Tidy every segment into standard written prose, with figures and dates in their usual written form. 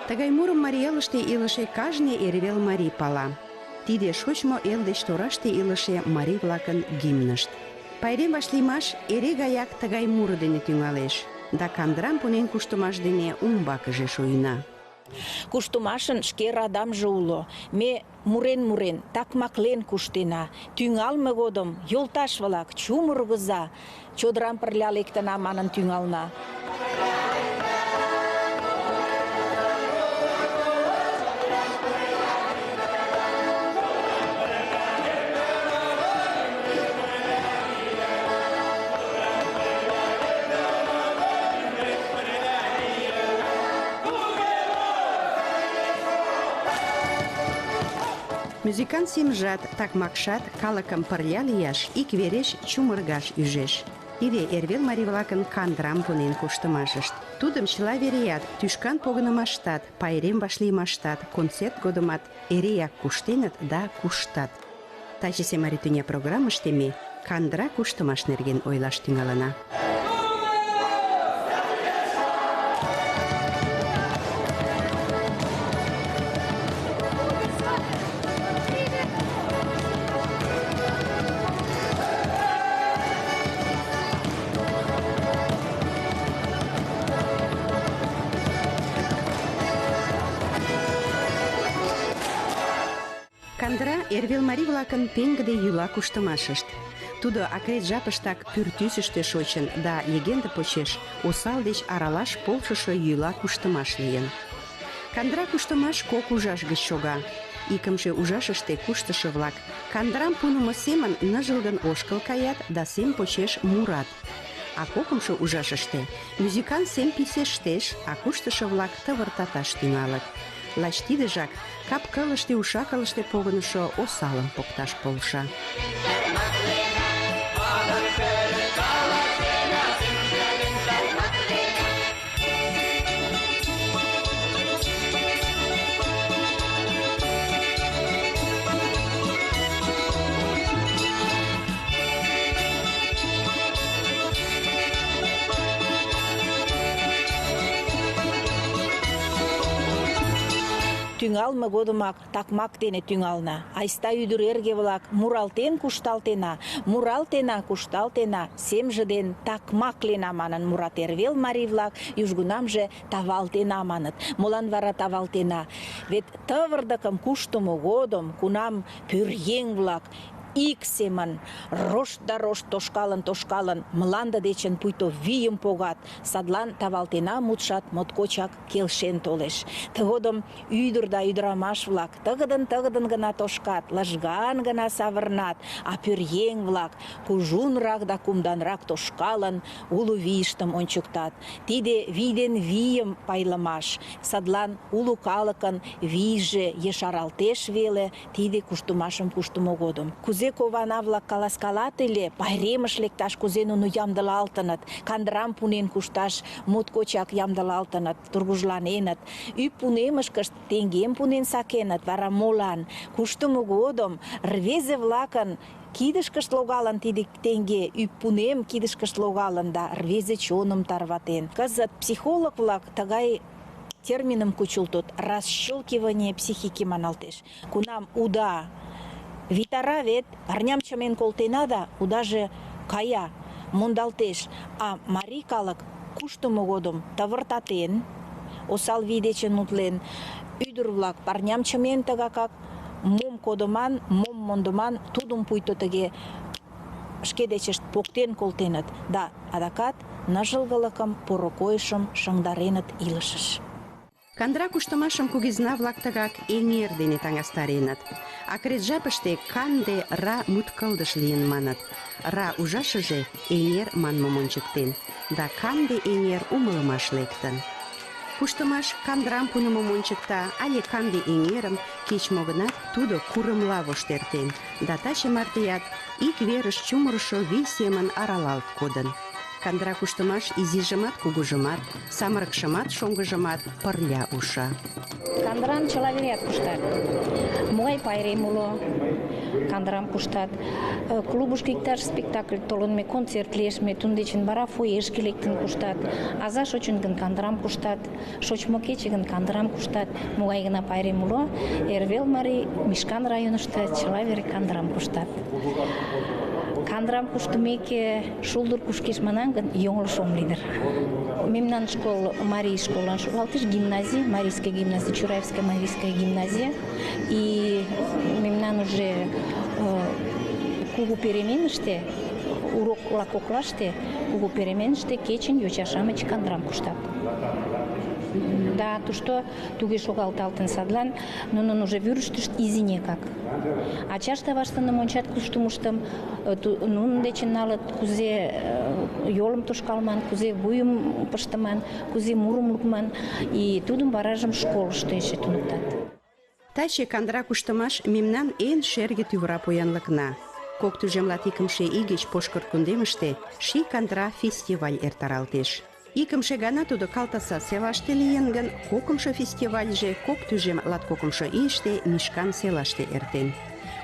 Тыгай мурым Марий Элыште илыше кажне эрвел марий пала. Тиде шочмо эл деч тораште илыше марий-влакын гимнышт. Пайрем вашлиймаш эре гаяк тыгай муро дене тӱҥалеш, да кандырам пунен куштымаш дене умбакыже шуйна. Куштымашын шке радамже уло. Ме мурен-мурен, такмаклен куштена. Тӱҥалме годым йолташ-влак, чумыргыза, чодырам пырля лектына манын тӱҥална. Музыкант семжат, такмакшат калыкым пырля лияш, ик вереш чумыргаш ӱжеш. Тиде эрвел марий-влакын кандырам пунен куштымашышт. Тудым чыла вереят, тӱшкан погынымаштат, пайрем вашлиймаштат, концерт годымат эреак куштеныт да куштат. Тачысе Марий тӱня программыште ме кандыра куштымаш нерген ойлаш тӱҥалына. Кандыра эрвел марий-влакын пеҥгыде йӱла куштымашышт. Тудо акрет жапыштак пӱртӱсыштӧ шочын да легенде почеш осал деч аралаш полшышо йӱла куштымаш лийын. Кандыра куштымаш кок ужаш гыч шога. Икымше ужашыште куштышо-влак кандырам пунымо семын ныжылгын ошкыл каят да сем почеш мурат. А кокымшо ужашыште музыкант сем писештеш, а куштышо-влак тывыртаташ тӱҥалыт. Лач тидыжак кап-кылыште, уша-кылыште погынышо осалым покташ полша. Тӱҥалме годымак такмак дене тӱҥална. Айста ӱдыр эрге-влак, муралтен кушталтена, муралтена, кушталтена, семже ден такмаклена манын мурат эрвел марий-влак, южгунамже тавалтена маныт. Молан вара тавалтена? Вет тывырдыкым куштымо годым, кунам пӧръеҥ-влак ик семын рошт да рошт тошкалын, мланде дечын пуйто вийым погат. Садлан тавалтена мутшат моткочак келшен толеш. Тыгодым ӱдыр да ӱдырамаш-влак тыгыдын гына тошкат, лыжган гына савырнат, а пӧръеҥ-влак кужунрак да кумданрак тошкалын, уло вийыштым ончыктат. Тиде вий ден вийым пайлымаш. Садлан уло калыкын вийже ешаралтеш веле тиде куштымашым куштымо годым. Кузе кована-влак каласкалат ыле, пайремыш лекташ кузе нуно ямдылалтыныт, кандырам пунен кушташ моткочак ямдылалтыныт, тургыжланеныт. Ӱп пунемышкышт теҥгем пунен сакеныт, вара молан? Куштымо годым рвезе-влакын кидышкышт логалын тиде теҥге, ӱп пунем кидышкышт логалын да рвезе чоным тарватен. Кызыт психолог-влак тыгай терминым кучылтыт, расщелкивание психики маналтеш. Кунам уда витара вет, арням чымен колтена да удаже кая, мондалтеш, а марий калык куштымо годым тывыртатен, осал вий дечын утлен, ӱдыр-влак парням чымен тыгакак мом кодыман, мом мондыман, тудым пуйто тыге шке дечышт поктен колтеныт, да адакат ныжылгылыкым, поро койышым шыҥдареныт илышыш. Кандыра куштымашым кугезна-влак тыгак эҥер дене таҥастареныт. Акрет жапыште канде ра муткылдыш лийын маныт. Ра ужашыже эҥер манмым ончыктен, да канде эҥер умылымаш лектын. Куштымаш кандырам пунымым ончыкта, але канде эҥерым, кеч-мо гынат тудо курымла вошт эртен, да таче мартеят ик верыш чумырышо вий семын аралалт кодын. Кандыра куштымаш изижымат, кугужымат, самырыкшымат, шоҥгыжымат пырля уша. Кандырам чыла вереат куштат. Могай пайрем уло, кандырам куштат. Клубышко иктаж спектакль толын ме, концерт лиеш ме, тудын дечын вара фойешке лектын куштат. Аза шочын гын кандырам куштат, шочмо кече гын кандырам куштат. Могай гына пайрем уло, Эрвел марий Мишкан районышто чыла вере кандырам куштат. Кандырам куштымеке шулдыр кушкеш манам гын, йоҥылыш ом лий дыр. Мемнан школ марий школлан шогалтеш, гимназий, марийская гимназия, Чураевская марийская гимназия. И мемнан уже кугу переменыште, урокла коклаште, кугу переменыште кечын йоча-шамыч кандырам куштат. Да, тушто туге шогалталтын садлан, нунын уже вӱрыштышт изинекак. Ачашт-аваштыным ончат куштымыштым, нунын дечын налыт, кузе йолым тошкалман, кузе вуйым пыштыман, кузе мурым лукман, и тудым варажым школышто эше туныктат. Таче кандыра куштымаш мемнан эн шерге тӱвыра поянлыкна. Кок тӱжем латикымше ий гыч Пошкыр кундемыште ший кандыра фестиваль эртаралтеш. Икымше гана тудо Калтаса селаште лийын гын, кокымшо фестивальже кок тӱжем латкокымшо ийыште Мишкан селаште эртен.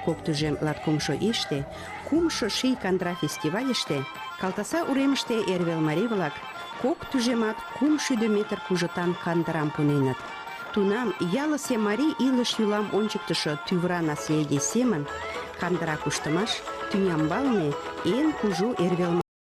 Кок тӱжем латкумшо ийыште кумшо ший кандыра фестивальыште Калтаса уремыште Эрвел марий-влак кок тӱжемат 200 метр кужытан кандырам пуненыт. Тунам ялысе марий илыш йӱлам ончыктышо тӱвыра наследий семын кандыра куштымаш тӱнямбалне эн кужу Эрвел